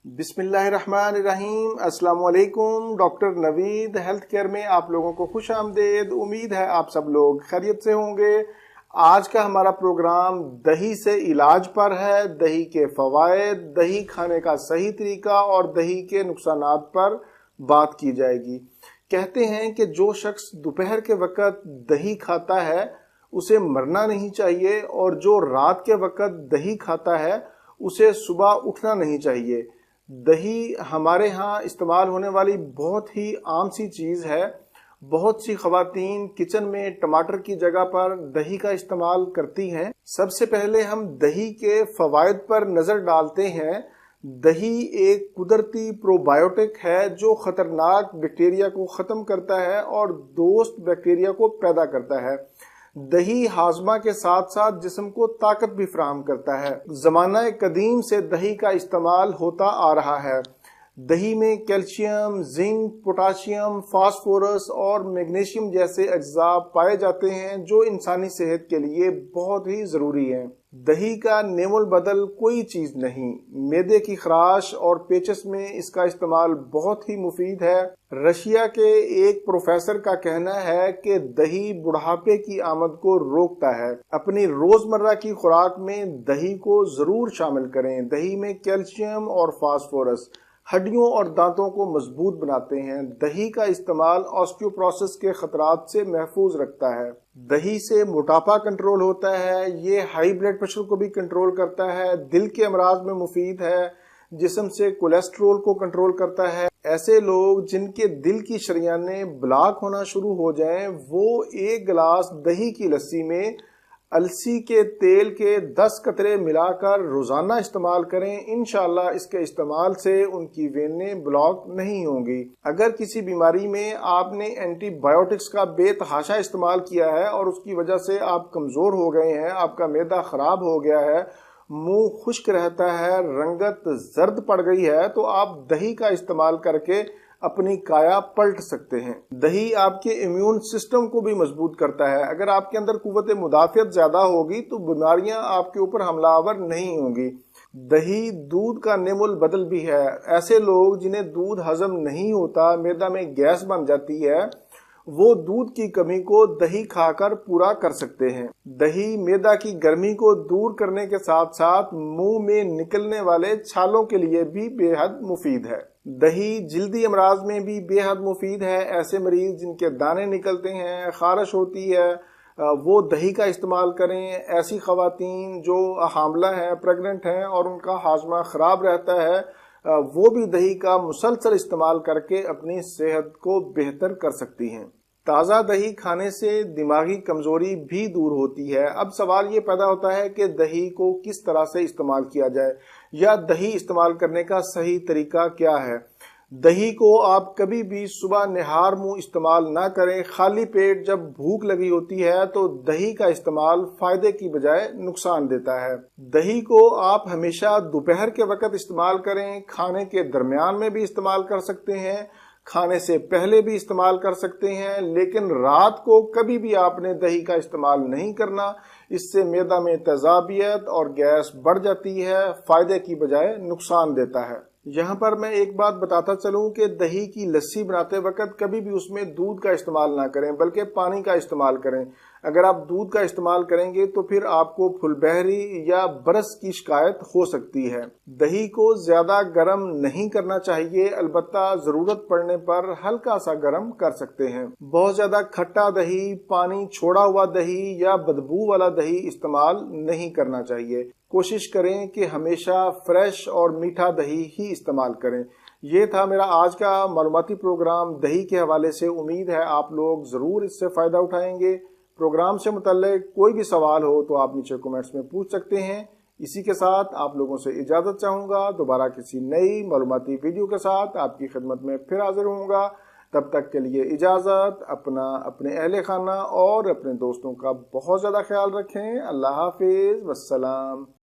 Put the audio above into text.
بسم اللہ الرحمن الرحیم۔ السلام علیکم۔ ڈاکٹر نوید ہیلتھ کیئر میں آپ لوگوں کو خوش آمدید۔ امید ہے آپ سب لوگ خیریت سے ہوں گے۔ آج کا ہمارا پروگرام دہی سے علاج پر ہے۔ دہی کے فوائد، دہی کھانے کا صحیح طریقہ اور دہی کے نقصانات پر بات کی جائے گی۔ کہتے ہیں کہ جو شخص دوپہر کے وقت دہی کھاتا ہے اسے مرنا نہیں چاہیے، اور جو رات کے وقت دہی کھاتا ہے اسے صبح اٹھنا نہیں چاہیے۔ دہی ہمارے ہاں استعمال ہونے والی بہت ہی عام سی چیز ہے۔ بہت سی خواتین کچن میں ٹماٹر کی جگہ پر دہی کا استعمال کرتی ہیں۔ سب سے پہلے ہم دہی کے فوائد پر نظر ڈالتے ہیں۔ دہی ایک قدرتی پرو بایوٹک ہے جو خطرناک بیکٹیریا کو ختم کرتا ہے اور دوست بیکٹیریا کو پیدا کرتا ہے۔ دہی ہاضمہ کے ساتھ ساتھ جسم کو طاقت بھی فراہم کرتا ہے۔ زمانہ قدیم سے دہی کا استعمال ہوتا آ رہا ہے۔ دہی میں کیلشیم، زنک، پوٹاشیم، فاسفورس اور میگنیشیم جیسے اجزاء پائے جاتے ہیں جو انسانی صحت کے لیے بہت ہی ضروری ہیں۔ دہی کا نعم البدل کوئی چیز نہیں۔ معدے کی خراش اور پیچس میں اس کا استعمال بہت ہی مفید ہے۔ رشیا کے ایک پروفیسر کا کہنا ہے کہ دہی بڑھاپے کی آمد کو روکتا ہے۔ اپنی روزمرہ کی خوراک میں دہی کو ضرور شامل کریں۔ دہی میں کیلشیم اور فاسفورس ہڈیوں اور دانتوں کو مضبوط بناتے ہیں۔ دہی کا استعمال آسٹیوپروسس کے خطرات سے محفوظ رکھتا ہے۔ دہی سے موٹاپا کنٹرول ہوتا ہے۔ یہ ہائی بلڈ پریشر کو بھی کنٹرول کرتا ہے۔ دل کے امراض میں مفید ہے۔ جسم سے کولیسٹرول کو کنٹرول کرتا ہے۔ ایسے لوگ جن کے دل کی شریانیں بلاک ہونا شروع ہو جائیں وہ ایک گلاس دہی کی لسی میں السی کے تیل کے 10 قطرے ملا کر روزانہ استعمال کریں۔ انشاءاللہ اس کے استعمال سے ان کی وینیں بلاک نہیں ہوں گی۔ اگر کسی بیماری میں آپ نے اینٹی بایوٹکس کا بے تحاشا استعمال کیا ہے اور اس کی وجہ سے آپ کمزور ہو گئے ہیں، آپ کا معدہ خراب ہو گیا ہے، منہ خشک رہتا ہے، رنگت زرد پڑ گئی ہے، تو آپ دہی کا استعمال کر کے اپنی کایا پلٹ سکتے ہیں۔ دہی آپ کے امیون سسٹم کو بھی مضبوط کرتا ہے۔ اگر آپ کے اندر قوت مدافعت زیادہ ہوگی تو بیماریاں آپ کے اوپر حملہ آور نہیں ہوں گی۔ دہی دودھ کا نعم البدل بھی ہے۔ ایسے لوگ جنہیں دودھ ہضم نہیں ہوتا، معدہ میں گیس بن جاتی ہے، وہ دودھ کی کمی کو دہی کھا کر پورا کر سکتے ہیں۔ دہی معدہ کی گرمی کو دور کرنے کے ساتھ ساتھ منہ میں نکلنے والے چھالوں کے لیے بھی بے حد مفید ہے۔ دہی جلدی امراض میں بھی بے حد مفید ہے۔ ایسے مریض جن کے دانے نکلتے ہیں، خارش ہوتی ہے، وہ دہی کا استعمال کریں۔ ایسی خواتین جو حاملہ ہیں، پریگننٹ ہیں اور ان کا ہاضمہ خراب رہتا ہے، وہ بھی دہی کا مسلسل استعمال کر کے اپنی صحت کو بہتر کر سکتی ہیں۔ تازہ دہی کھانے سے دماغی کمزوری بھی دور ہوتی ہے۔ اب سوال یہ پیدا ہوتا ہے کہ دہی کو کس طرح سے استعمال کیا جائے، یا دہی استعمال کرنے کا صحیح طریقہ کیا ہے۔ دہی کو آپ کبھی بھی صبح نہار منہ استعمال نہ کریں۔ خالی پیٹ جب بھوک لگی ہوتی ہے تو دہی کا استعمال فائدے کی بجائے نقصان دیتا ہے۔ دہی کو آپ ہمیشہ دوپہر کے وقت استعمال کریں۔ کھانے کے درمیان میں بھی استعمال کر سکتے ہیں، کھانے سے پہلے بھی استعمال کر سکتے ہیں، لیکن رات کو کبھی بھی آپ نے دہی کا استعمال نہیں کرنا۔ اس سے معدہ میں تیزابیت اور گیس بڑھ جاتی ہے، فائدے کی بجائے نقصان دیتا ہے۔ یہاں پر میں ایک بات بتاتا چلوں کہ دہی کی لسی بناتے وقت کبھی بھی اس میں دودھ کا استعمال نہ کریں بلکہ پانی کا استعمال کریں۔ اگر آپ دودھ کا استعمال کریں گے تو پھر آپ کو پھل بہری یا برس کی شکایت ہو سکتی ہے۔ دہی کو زیادہ گرم نہیں کرنا چاہیے، البتہ ضرورت پڑنے پر ہلکا سا گرم کر سکتے ہیں۔ بہت زیادہ کھٹا دہی، پانی چھوڑا ہوا دہی یا بدبو والا دہی استعمال نہیں کرنا چاہیے۔ کوشش کریں کہ ہمیشہ فریش اور میٹھا دہی ہی استعمال کریں۔ یہ تھا میرا آج کا معلوماتی پروگرام دہی کے حوالے سے۔ امید ہے آپ لوگ ضرور اس سے فائدہ اٹھائیں گے۔ پروگرام سے متعلق کوئی بھی سوال ہو تو آپ نیچے کومنٹس میں پوچھ سکتے ہیں۔ اسی کے ساتھ آپ لوگوں سے اجازت چاہوں گا۔ دوبارہ کسی نئی معلوماتی ویڈیو کے ساتھ آپ کی خدمت میں پھر حاضر ہوں گا۔ تب تک کے لیے اجازت۔ اپنے اہل خانہ اور اپنے دوستوں کا بہت زیادہ خیال رکھیں۔ اللہ حافظ، والسلام۔